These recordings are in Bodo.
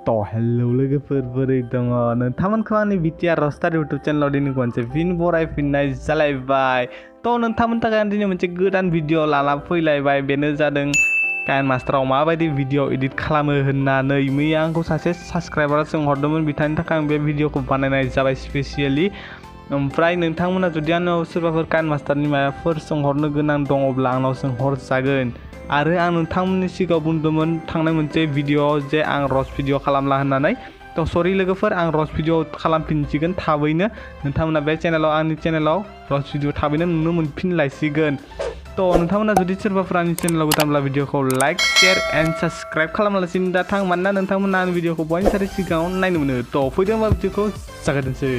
हेलौ लोगोफोर बोरै दङ नोंथांमोनखौ आंनि बिटिआर रस्टार इउटुब चेनेलाव दिनै खनसे फिन बरायफिननाय जालायबाय नोंथांमोननि थाखाय आं दिनै मोनसे गोदान भिडिअ लाना फैलायबाय बेनो जादों काइन मास्टाराव माबायदि भिडिअ एडिट खालामो होननानै मैया आंखौ सासे साबस्क्राइबारा सोंहरदोंमोन बिथांनि थाखाय आं बे भिडिअखौ बानायनाय जाबाय स्पेसियेलि ओमफ्राय नोंथांमोना जुदि आंनाव सोरबाफोर काइन मास्टारनि माबाफोर सोंहरनो गोनां दङब्ला आंनाव सोंहरजागोन आरो आं नोंथांमोननि सिगाङाव बुंदोंमोन थांनाय मोनसे भिडिअ जे आं रस्ट भिडिअ खालामला होननानै सरि लोगोफोर आं रस्ट भिडिअ खालामफिनसिगोन थाबैनो नोंथांमोना बे चेनेलाव आंनि चेनेलाव रस्ट भिडिअ थाबैनो नुनो मोनफिनलायसिगोन नोंथांमोना जुदि सोरबाफोर आंनि चेनेलाव गोदानब्ला भिडिअखौ लाइक शेयार एन्ड साबस्क्राइब खालामालासिनो दा थां मानोना नोंथांमोना आंनि भिडिअखौ बयनिसाय सिगाङाव नायनो मोनो फैदों होनबा भिडिअखौ जागायदोंसै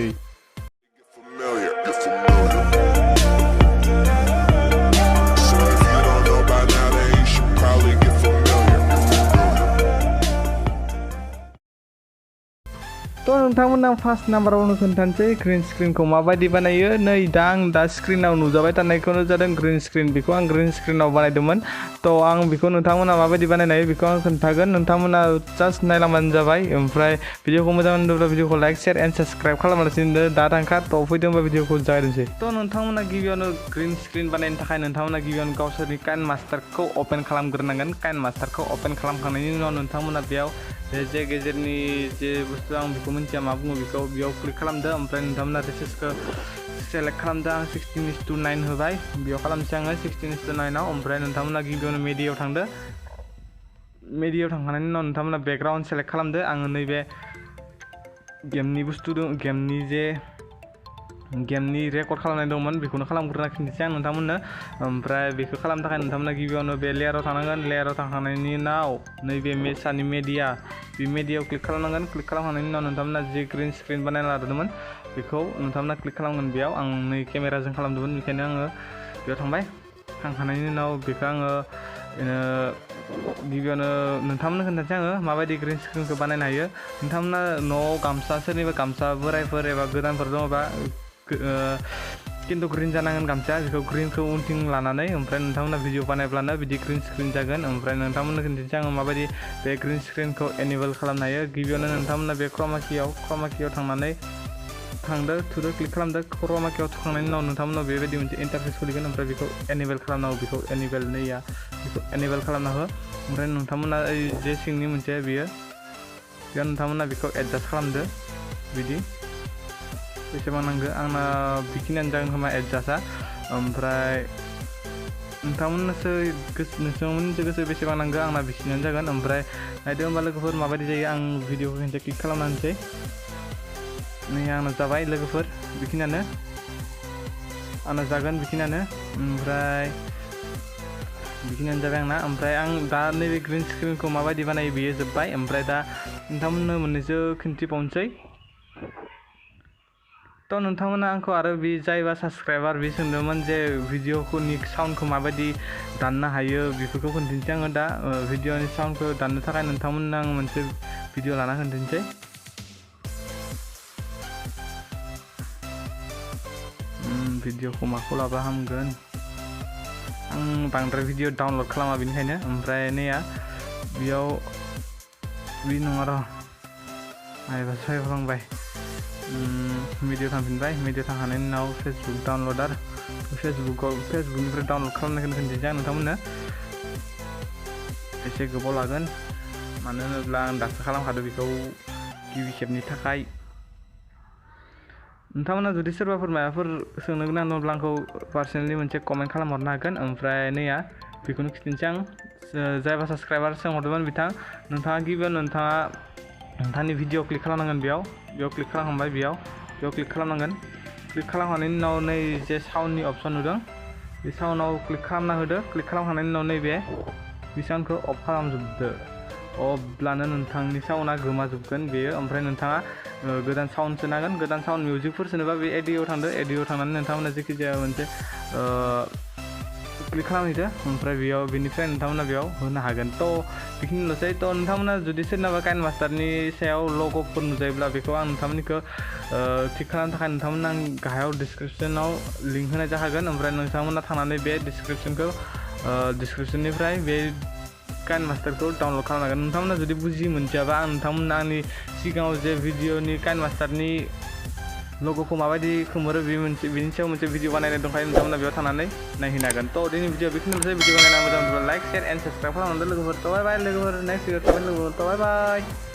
नोंथांमोना फार्स्ट नाम्बारावनो खोन्थानोसै ग्रीन स्क्रिनखौ माबायदि बानायो नै दा आं स्क्रिनाव नुजाबाय थानायखौनो जादों ग्रीन स्क्रिन बेखौ आं ग्रीन स्क्रिनाव बानायदोंमोन आं बेखौ नोंथांमोना माबायदि बानायनो हायो बेखौ आं खोन्थागोन नोंथांमोना जास्ट नायलांबानो जाबाय ओमफ्राय भिडिअखौ मोजां मोनोब्ला भिडिअखौ लाइक शेयार एन्ड साबस्क्राइब खालामालासिनो दा थांखा फैदों होनबा भिडिअखौ जागायदोंसै नोंथांमोना गिबियावनो ग्रीन स्क्रिन बानायनो थाखाय नोंथांमोना गिबियावनो गावसोरनि काइन मास्टारखौ अपेन खालामग्रोनांगोन काइन मास्टारखौ अपेन खालामखांनायनि उनाव नोंथांमोना बेयाव जे गेजेरनि जे बुस्थु आं बेखौ मिन्थिया मा बुङो बेखौ बेयाव क्लिक खालामदो ओमफ्राय नोंथांमोना रिसेसखौ सेलेक्ट खालामदो आं 16:9 होबाय बेयाव खालामसै आङो 16:9 ओमफ्राय नोंथांमोना गिबियावनो मेडियायाव थांदो मेडियायाव थांखांनायनि उनाव नोंथांमोना बेकग्राउन्ड सेलेक्ट खालामदो आङो नैबे गेमनि बुस्थु दं गेमनि रेकर्ड खालामनाय दंमोन बेखौनो खालामग्रोना खिन्थासै आं नोंथांमोननो ओमफ्राय बेखौ खालामनो थाखाय नोंथांमोना गिबियावनो बे लेयाराव थांनांगोन लेयाराव थांखांनायनि उनाव नैबे सानि मेडिया बे मेडियायाव क्लिक खालामनांगोन क्लिक खालामखांनायनि उनाव नोंथांमोना जे ग्रीन स्क्रिन बानायना लादोंमोन बेखौ नोंथांमोना क्लिक खालामगोन बेयाव आं नै केमेराजों खालामदोंमोन बेखायनो आङो बेयाव थांबाय थांखांनायनि उनाव बेखौ आङो गिबियावनो नोंथांमोननो खोन्थासै आङो माबायदि ग्रीन स्क्रिनखौ बानायनो हायो नोंथांमोना न'आव गामसा सोरनिबा गामसा बोरायफोर एबा गोदानफोर दङबा खिन्थु ग्रीन जानांगोन गामसाया बेखौ ग्रीनखौ उनथिं लानानै ओमफ्राय नोंथांमोना भिडिअ बानायब्लानो बिदि ग्रीन स्क्रिन जागोन ओमफ्राय नोंथांमोननो खोन्थासै आङो माबायदि बे ग्रीन स्क्रिनखौ एनेबल खालामनो हायो गिबियावनो नोंथांमोना बे क्रमाकियाव थांनानै थांदो थुदो क्लिक खालामदो क्रमाकियाव थुखांनायनि उनाव नोंथांमोनाव बेबायदि मोनसे इन्टारफेस खुलिगोन ओमफ्राय बेखौ एनेबल खालामनांगौ बेखौ एनेबल खालामना हो ओमफ्राय नोंथांमोना जे सिंनि मोनसे बेयाव नोंथांमोना बेखौ एडजास्ट खालामदो बिदि बेसेबां नांगौ आंना बेखिनियानो जागोन खोमा एडजास्टआ ओमफ्राय नोंथांमोनसो गोसो बेसेबां नांगौ आंना बेखिनियानो जागोन ओमफ्राय नायदो होमबा लोगोफोर माबायदि जायो आं भिडिअखौ खनसे क्लिक खालामना होनोसै नै आंना जाबाय लोगोफोर बेखिनियानो आंना जागोन बेखिनियानो ओमफ्राय बेखिनियानो जाबाय आंना ओमफ्राय आं दा नैबे ग्रीन स्क्रिनखौ माबायदि बानायो बेयो जोब्बाय ओमफ्राय दा नोंथांमोननो मोननैसो खिन्थिबावनोसै नोंथांमोना आंखौ आरो बे जायबा साबस्क्राइबार बे सोंदोंमोन जे भिडिअनि साउन्डखौ माबायदि दाननो हायो बेफोरखौ खोन्थिनोसै आङो दा भिडिअनि साउन्डखौ दाननो थाखाय नोंथांमोननो आं मोनसे भिडिअ लाना खोन्थिनोसै भिडिअखौ माखौ लाबा हामगोन आं बांद्राय भिडिअ डाउनलड खालामा बेनिखायनो ओमफ्राय नैया बेयाव बे नङा र' नायबा सायख'लांबाय भिडिअ थांफिनबाय भिडिअ थांखांनायनि उनाव फेसबुक डाउनलडार फेसबुकनिफ्राय डाउनलड खालामनायखौ खोन्थिनोसै आं नोंथांमोननो एसे गोबाव लागोन मानो होनोब्ला आं दासो खालामखादों बेखौ गिबि खेबनि थाखाय नोंथांमोना जुदि सोरबाफोर माबाफोर सोंनो गोनां दंब्ला आंखौ पार्सनेलि मोनसे कमेन्ट खालामहरनो हागोन ओमफ्राय नैया बेखौनो खिन्थिनोसै आं जायबा साबस्क्राइबार सोंहरदोंमोन नोंथाङा गिबियावनो नोंथांनि भिडिअ क्लिक खालामनांगोन बेयाव क्लिक खालामखांबाय बेयाव क्लिक खालामनांगोन क्लिक खालामखांनायनि उनाव नै जे साउन्डनि अपसन नुदों बे साउन्डआव क्लिक खालामना होदो क्लिक खालामखांनायनि उनाव नैबे साउन्डखौ अफ खालामजोबदो अब्लानो नोंथांनि साउन्डआ गोमाजोबगोन बेयो ओमफ्राय नोंथाङा गोदान साउन्ड सोनांगोन गोदान साउन्ड मिउजिकफोर सोनोबा बे एडिअ'आव थांदो एडिअ'आव थांनानै नोंथांमोना जायखिजाया मोनसे क्लिक खालामहैदो ओमफ्राय बेनिफ्राय नोंथांमोना बेयाव होनो हागोन बेखिनिल'सै नोंथांमोना जुदि सोरनाबा काइन मास्टारनि सायाव लग'फोर नुजायोब्ला बेखौ आं नोंथांमोननिखौ थिक खालामनो थाखाय नोंथांमोना आं गाहायाव डिसक्रिपसनाव लिंक होनाय जाखागोन ओमफ्राय नोंथांमोना थांनानै बे डिसक्रिपसननिफ्राय बे काइन मास्टारखौ डाउनलड खालामनांगोन नोंथांमोना जुदि बुजि मोनथियाबा आं नोंथांमोना आंनि सिगाङाव जे भिडिअनि काइन मास्टारनि लग'खौ माबायदि खोमोरो बेनि सायाव मोनसे भिडिअ बानायनाय दंखायो नोंथांमोना बेयाव थांनानै नायहैनो हागोन थ' दिनै भिडिअ बेखिनियावसो भिडिअ बानायना मोजां मोनोब्ला लाइक शेयार एन्ड साबस्क्राइब खालामनानै लोगोफोर थ' बाय बाय लोगोफोर नेक्स्ट भिडिअ थागोन लोगोफोर थ' बाय बाय